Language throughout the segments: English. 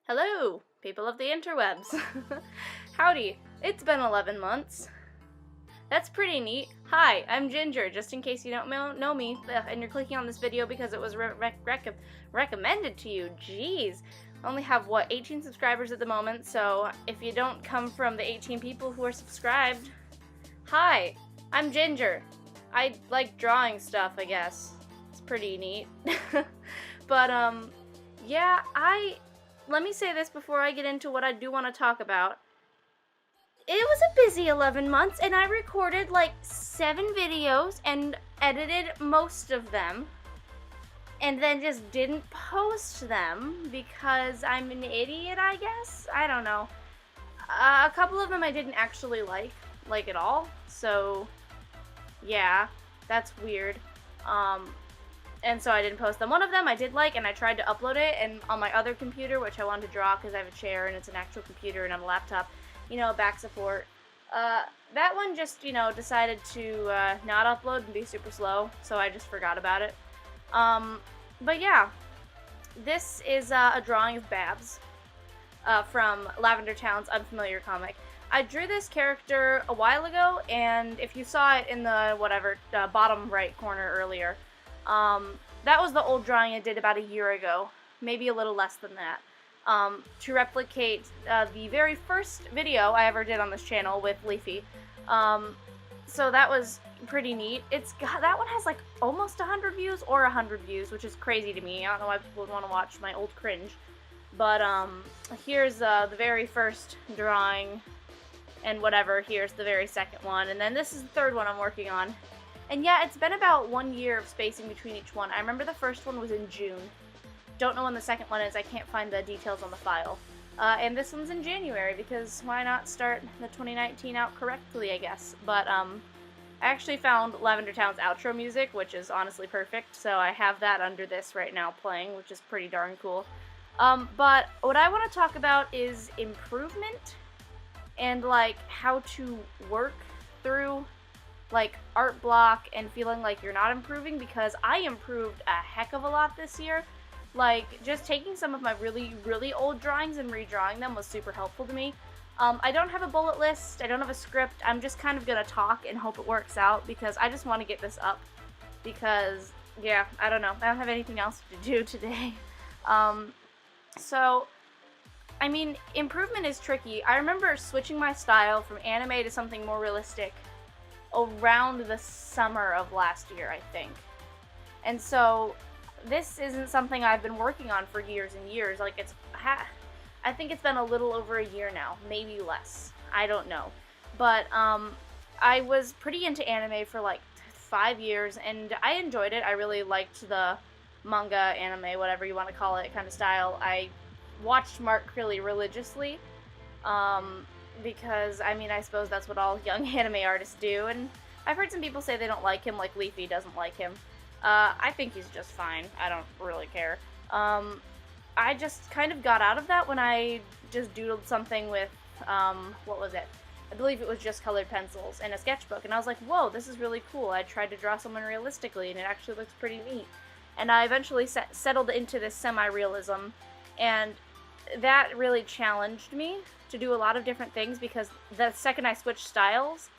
Hello, people of the interwebs. Howdy, it's been 11 months. That's pretty neat. Hi, I'm Ginger, just in case you don't know me, and you're clicking on this video because it was recommended to you. Jeez. I only have, 18 subscribers at the moment, so if you don't come from the 18 people who are subscribed... Hi, I'm Ginger. I like drawing stuff, I guess. It's pretty neat. But, yeah, let me say this before I get into what I do want to talk about. It was a busy 11 months, and I recorded like 7 videos and edited most of them, and then just didn't post them because I'm an idiot, I guess? I don't know. A couple of them I didn't actually like at all, so yeah, that's weird. And so I didn't post them. One of them I did like, and I tried to upload it, and on my other computer, which I wanted to draw because I have a chair and it's an actual computer and on a laptop, back support. That one just, decided to not upload and be super slow, so I just forgot about it. But yeah, this is a drawing of Babs from Lavendertowne's Unfamiliar comic. I drew this character a while ago, and if you saw it in the bottom right corner earlier, that was the old drawing I did about a year ago, maybe a little less than that, to replicate the very first video I ever did on this channel with Leafy. So that was pretty neat. That one has like almost 100 views or 100 views, which is crazy to me. I don't know why people would want to watch my old cringe. But here's the very first drawing, and here's the very second one, and then this is the third one I'm working on. And yeah, it's been about 1 year of spacing between each one. I remember the first one was in June. Don't know when the second one is. I can't find the details on the file. And this one's in January, because why not start the 2019 out correctly, I guess. But I actually found Lavendertowne's outro music, which is honestly perfect. So I have that under this right now playing, which is pretty darn cool. But what I want to talk about is improvement and like how to work through like art block and feeling like you're not improving, because I improved a heck of a lot this year. Like, just taking some of my really, really old drawings and redrawing them was super helpful to me. I don't have a bullet list, I don't have a script, I'm just kind of gonna talk and hope it works out, because I just want to get this up. Because, yeah, I don't know, I don't have anything else to do today. So, I mean, improvement is tricky. I remember switching my style from anime to something more realistic around the summer of last year, I think. And so this isn't something I've been working on for years and years. Like, I think it's been a little over a year now, maybe less. I don't know. But I was pretty into anime for like 5 years, and I enjoyed it. I really liked the manga, anime, whatever you want to call it, kind of style. I watched Mark really religiously. Because, I mean, I suppose that's what all young anime artists do, and I've heard some people say they don't like him, like Leafy doesn't like him. I think he's just fine. I don't really care. I just kind of got out of that when I just doodled something with, what was it? I believe it was just colored pencils and a sketchbook, and I was like, whoa, this is really cool. I tried to draw someone realistically, and it actually looks pretty neat. And I eventually settled into this semi-realism, and that really challenged me to do a lot of different things, because the second I switched styles,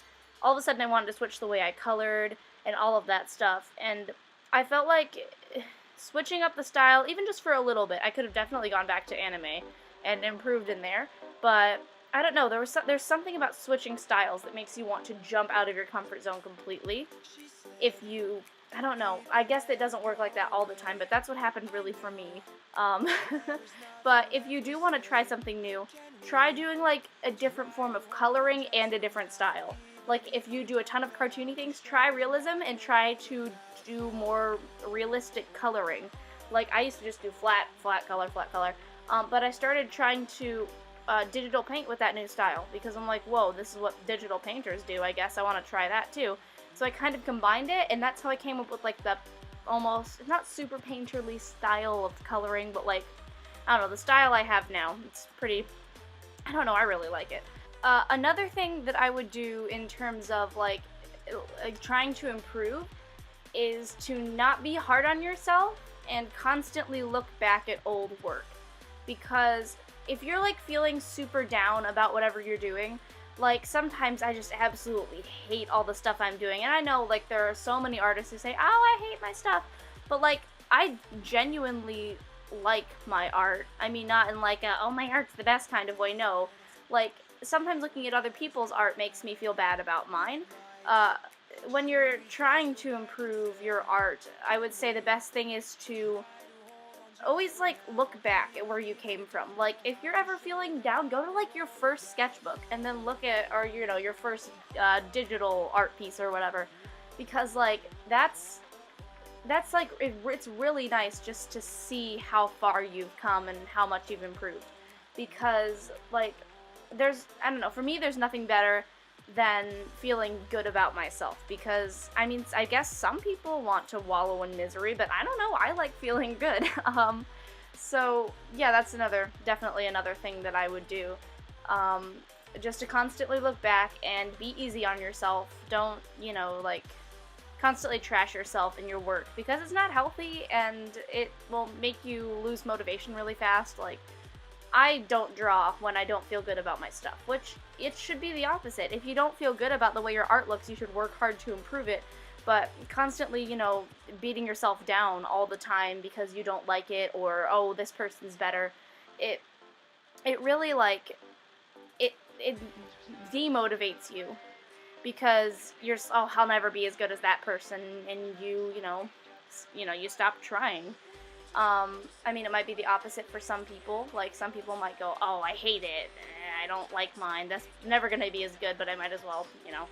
all of a sudden I wanted to switch the way I colored and all of that stuff, and I felt like switching up the style, even just for a little bit, I could have definitely gone back to anime and improved in there, but I don't know, there's something about switching styles that makes you want to jump out of your comfort zone completely. If you, I don't know, I guess it doesn't work like that all the time, but that's what happened really for me. But if you do want to try something new, try doing like a different form of coloring and a different style. Like, if you do a ton of cartoony things, try realism and try to do more realistic coloring. Like, I used to just do flat color, but I started trying to digital paint with that new style, because I'm like, whoa, this is what digital painters do, I guess I want to try that too. So I kind of combined it, and that's how I came up with like the almost, not super painterly style of coloring, but like, I don't know, the style I have now. It's pretty, I don't know, I really like it. Another thing that I would do in terms of like trying to improve is to not be hard on yourself and constantly look back at old work. Because if you're like feeling super down about whatever you're doing, like sometimes I just absolutely hate all the stuff I'm doing, and I know like there are so many artists who say, oh, I hate my stuff, but like I genuinely like my art. I mean, not in like a, oh, my art's the best kind of way, no. Like, sometimes looking at other people's art makes me feel bad about mine. When you're trying to improve your art, I would say the best thing is to always, like, look back at where you came from. Like, if you're ever feeling down, go to, like, your first sketchbook, and then look at, or, you know, your first digital art piece or whatever. Because, like, that's like, it's really nice just to see how far you've come and how much you've improved. Because, like, I don't know, for me, there's nothing better than feeling good about myself. Because, I mean, I guess some people want to wallow in misery, but I don't know, I like feeling good. So, yeah, that's definitely another thing that I would do. Just to constantly look back and be easy on yourself. Don't, you know, like, constantly trash yourself in your work, because it's not healthy and it will make you lose motivation really fast. Like, I don't draw when I don't feel good about my stuff, which it should be the opposite. If you don't feel good about the way your art looks, you should work hard to improve it, but constantly, you know, beating yourself down all the time because you don't like it, or, oh, this person's better, it really, like, it demotivates you. Because you're, oh, I'll never be as good as that person, and you stop trying. I mean, it might be the opposite for some people. Like, some people might go, oh, I hate it, I don't like mine, that's never gonna be as good, but I might as well, you know.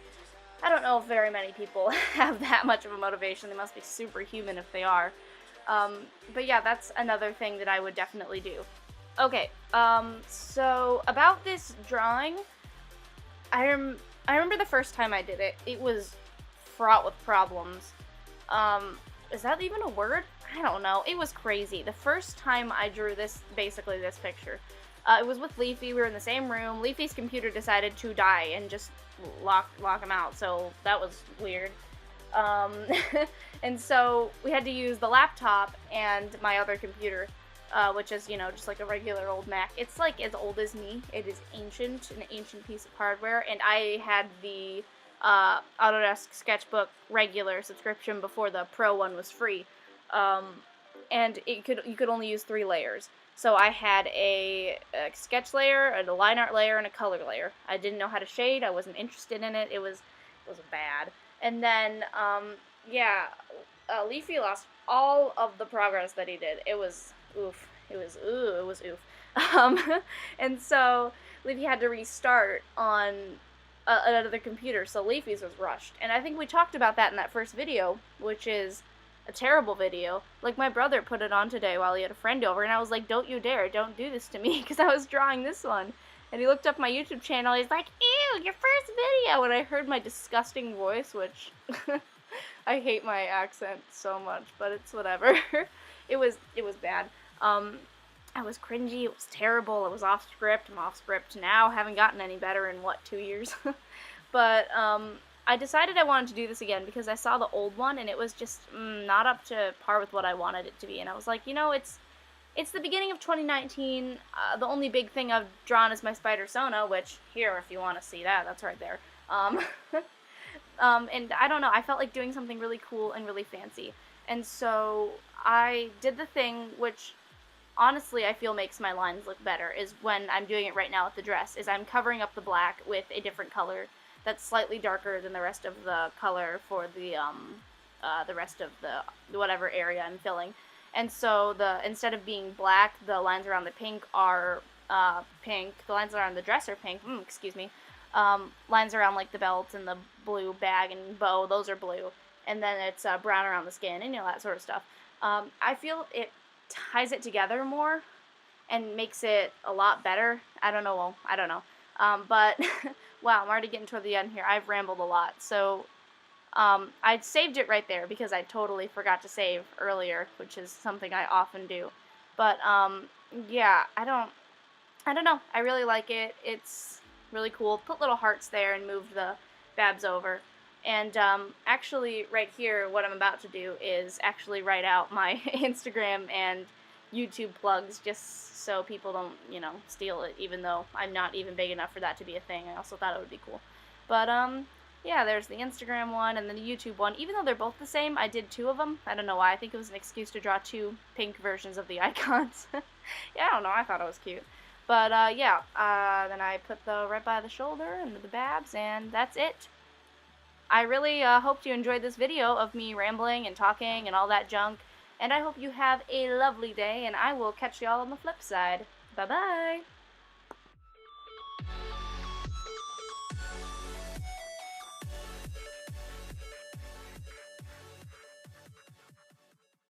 I don't know if very many people have that much of a motivation. They must be superhuman if they are. But yeah, that's another thing that I would definitely do. Okay, so about this drawing, I remember the first time I did it, it was fraught with problems. Is that even a word? I don't know. It was crazy. The first time I drew basically this picture, it was with Leafy. We were in the same room. Leafy's computer decided to die and just lock him out, so that was weird. And so we had to use the laptop and my other computer, which is, you know, just like a regular old Mac. It's like as old as me. It is ancient, an ancient piece of hardware, and I had the Autodesk Sketchbook regular subscription before the Pro one was free. And you could only use 3 layers. So I had a sketch layer, a line art layer, and a color layer. I didn't know how to shade. I wasn't interested in it. It was bad. And then, Leafy lost all of the progress that he did. It was oof. It was oof. And so Leafy had to restart on another computer, so Leafy's was rushed. And I think we talked about that in that first video, which is a terrible video. Like, my brother put it on today while he had a friend over, and I was like, don't you dare, don't do this to me, because I was drawing this one. And he looked up my YouTube channel, he's like, ew, your first video! And I heard my disgusting voice, which I hate my accent so much, but it's whatever. It was bad. I was cringy, it was terrible, it was off script. I'm off script now, haven't gotten any better in, 2 years? But, I decided I wanted to do this again because I saw the old one and it was just not up to par with what I wanted it to be. And I was like, you know, it's the beginning of 2019. The only big thing I've drawn is my Spider Sona, which, here, if you want to see that, that's right there. And I don't know, I felt like doing something really cool and really fancy. And so I did the thing which, honestly, I feel makes my lines look better, is when I'm doing it right now with the dress, is I'm covering up the black with a different color that's slightly darker than the rest of the color for the rest of the whatever area I'm filling. And so instead of being black, the lines around the pink are pink. The lines around the dress are pink. Excuse me. Lines around like the belt and the blue bag and bow, those are blue. And then it's brown around the skin and, you know, that sort of stuff. I feel it ties it together more and makes it a lot better. I don't know. But wow, I'm already getting toward the end here. I've rambled a lot. So I saved it right there because I totally forgot to save earlier, which is something I often do. But yeah, I don't know. I really like it. It's really cool. Put little hearts there and moved the Babs over. And actually right here, what I'm about to do is actually write out my Instagram and YouTube plugs just so people don't, you know, steal it, even though I'm not even big enough for that to be a thing. I also thought it would be cool. But, yeah, there's the Instagram one and then the YouTube one. Even though they're both the same, I did 2 of them. I don't know why. I think it was an excuse to draw 2 pink versions of the icons. Yeah, I don't know. I thought it was cute. But, yeah, then I put the right by the shoulder and the Babs, and that's it. I really hope you enjoyed this video of me rambling and talking and all that junk. And I hope you have a lovely day, and I will catch y'all on the flip side. Bye-bye!